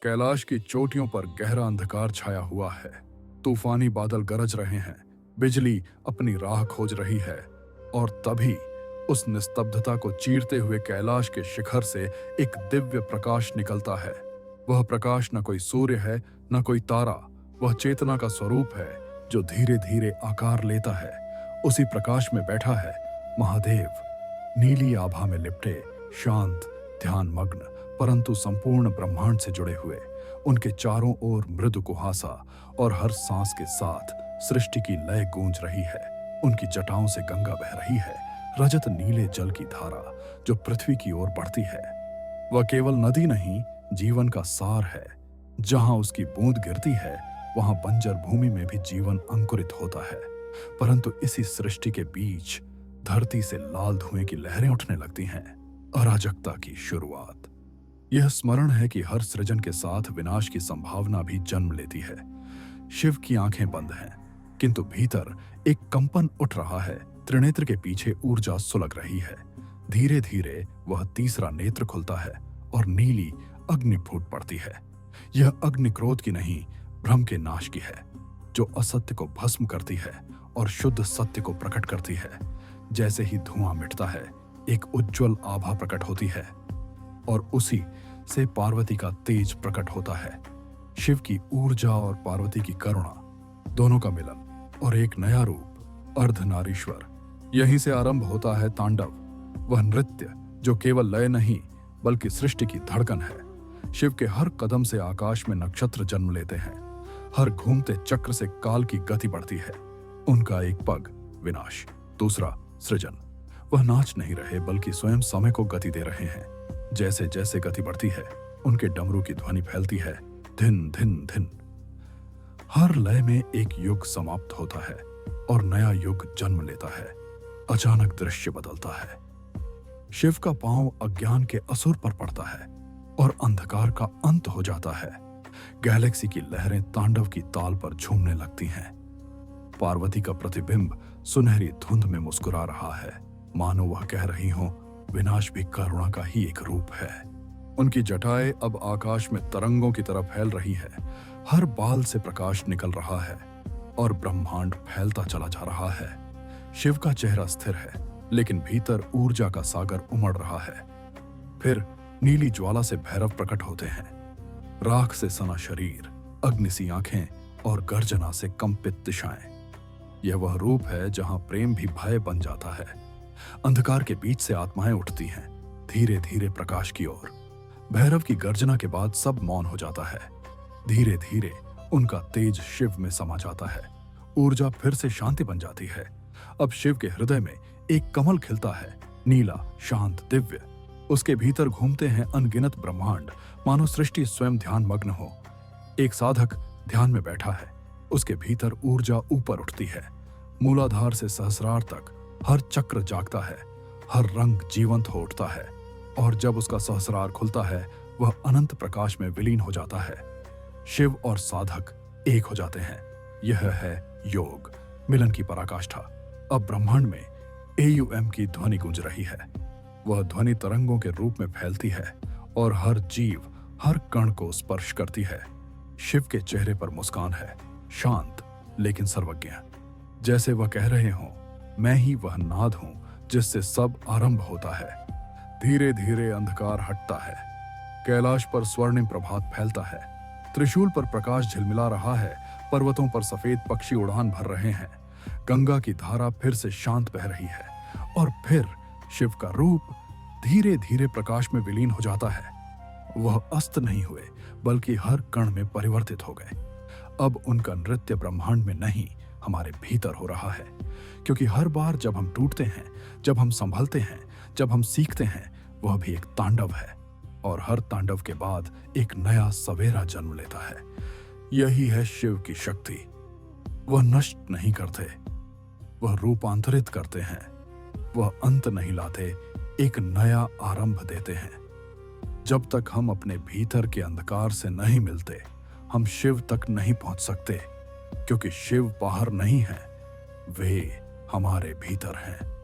कैलाश की चोटियों पर गहरा अंधकार छाया हुआ है। तूफानी बादल गरज रहे हैं, बिजली अपनी राह खोज रही है। और तभी उस निस्तब्धता को चीरते हुए कैलाश के शिखर से एक दिव्य प्रकाश निकलता है। वह प्रकाश न कोई सूर्य है, न कोई तारा। वह चेतना का स्वरूप है जो धीरे धीरे आकार लेता है। उसी प्रकाश में बैठा है महादेव, नीली आभा में लिपटे, शांत, ध्यान मग्न, परंतु संपूर्ण ब्रह्मांड से जुड़े हुए। उनके चारों ओर मृदु कुहासा और हर सांस के साथ सृष्टि की लय गूंज रही है। उनकी जटाओं से गंगा बह रही है, रजत नीले जल की धारा जो पृथ्वी की ओर बढ़ती है। वह केवल नदी नहीं, जीवन का सार है। जहां उसकी बूंद गिरती है, वहां बंजर भूमि में भी जीवन अंकुरित होता है। परंतु इसी सृष्टि के बीच धरती से लाल धुएं की लहरें उठने लगती हैं। अराजकता की शुरुआत। यह स्मरण है कि हर सृजन के साथ विनाश की संभावना भी जन्म लेती है। शिव की आंखें बंद हैं, किंतु भीतर एक कंपन उठ रहा है। त्रिनेत्र के पीछे ऊर्जा सुलग रही है। धीरे धीरे वह तीसरा नेत्र खुलता है और नीली अग्नि फूट पड़ती है। यह अग्नि क्रोध की नहीं, भ्रम के नाश की है, जो असत्य को भस्म करती है और शुद्ध सत्य को प्रकट करती है। जैसे ही धुआं मिटता है, एक उज्जवल आभा प्रकट होती है और उसी से पार्वती का तेज प्रकट होता है। शिव की ऊर्जा और पार्वती की करुणा, दोनों का मिलन और एक नया रूप, अर्धनारीश्वर। यहीं से आरंभ होता है तांडव, वह नृत्य जो केवल लय नहीं बल्कि सृष्टि की धड़कन है। शिव के हर कदम से आकाश में नक्षत्र जन्म लेते हैं, हर घूमते चक्र से काल की गति बढ़ती है। उनका एक पग विनाश, दूसरा सृजन। वह नाच नहीं रहे बल्कि स्वयं समय को गति दे रहे हैं। जैसे जैसे गति बढ़ती है, उनके डमरू की ध्वनि फैलती है, धिन धिन धिन। हर लय में एक युग समाप्त होता है और नया युग जन्म लेता है। अचानक दृश्य बदलता है। शिव का पांव अज्ञान के असुर पर पड़ता है और अंधकार का अंत हो जाता है। गैलेक्सी की लहरें तांडव की ताल पर झूमने लगती हैं। पार्वती का प्रतिबिंब सुनहरी धुंध में मुस्कुरा रहा है, मानो वह कह रही हो, विनाश भी करुणा का ही एक रूप है। उनकी जटाएं अब आकाश में तरंगों की तरह फैल रही है। हर बाल से प्रकाश निकल रहा है और ब्रह्मांड फैलता चला जा रहा है। शिव का चेहरा स्थिर है, लेकिन भीतर ऊर्जा का सागर उमड़ रहा है। फिर नीली ज्वाला से भैरव प्रकट होते हैं। राख से सना शरीर, अग्नि सी आंखें और गर्जना से कंपित दिशाएं। यह वह रूप है जहां प्रेम भी भय बन जाता है। अंधकार के बीच से आत्माएं उठती हैं, धीरे धीरे प्रकाश की ओर। भैरव की गर्जना के बाद सब मौन हो जाता है। धीरे धीरे उनका तेज शिव में समा जाता है। ऊर्जा फिर से शांति बन जाती है। अब शिव के हृदय में एक कमल खिलता है, नीला, शांत, दिव्य। उसके भीतर घूमते हैं अनगिनत ब्रह्मांड, मानो सृष्टि स्वयं ध्यान मग्न हो। एक साधक ध्यान में बैठा है, उसके भीतर ऊर्जा ऊपर उठती है। मूलाधार से सहस्रार तक हर चक्र जागता है, हर रंग जीवंत हो उठता है और जब उसका सहस्रार खुलता है, वह अनंत प्रकाश में विलीन हो जाता है। शिव और साधक एक हो जाते हैं। यह है योग, मिलन की पराकाष्ठा। अब ब्रह्मांड में AUM की ध्वनि गूंज रही है। वह ध्वनि तरंगों के रूप में फैलती है और हर जीव, हर कण को स्पर्श करती है। शिव के चेहरे पर मुस्कान है, शांत लेकिन सर्वज्ञ, जैसे वह कह रहे हों, मैं ही वह नाद हूं जिससे सब आरंभ होता है। धीरे धीरे अंधकार हटता है। कैलाश पर स्वर्णिम प्रभात फैलता है। त्रिशूल पर प्रकाश झिलमिला रहा है। पर्वतों पर सफेद पक्षी उड़ान भर रहे हैं। गंगा की धारा फिर से शांत बह रही है और फिर शिव का रूप धीरे धीरे प्रकाश में विलीन हो जाता है। वह अस्त नहीं हुए बल्कि हर कण में परिवर्तित हो गए। अब उनका नृत्य ब्रह्मांड में नहीं, हमारे भीतर हो रहा है। क्योंकि हर बार जब हम टूटते हैं, जब हम संभलते हैं, जब हम सीखते हैं, वह भी एक तांडव है और हर तांडव के बाद एक नया सवेरा जन्म लेता है। यही है शिव की शक्ति। वह नष्ट नहीं करते, वह रूपांतरित करते हैं। वह अंत नहीं लाते, एक नया आरंभ देते हैं। जब तक हम अपने भीतर के अंधकार से नहीं मिलते, हम शिव तक नहीं पहुंच सकते। क्योंकि शिव बाहर नहीं है, वे हमारे भीतर हैं।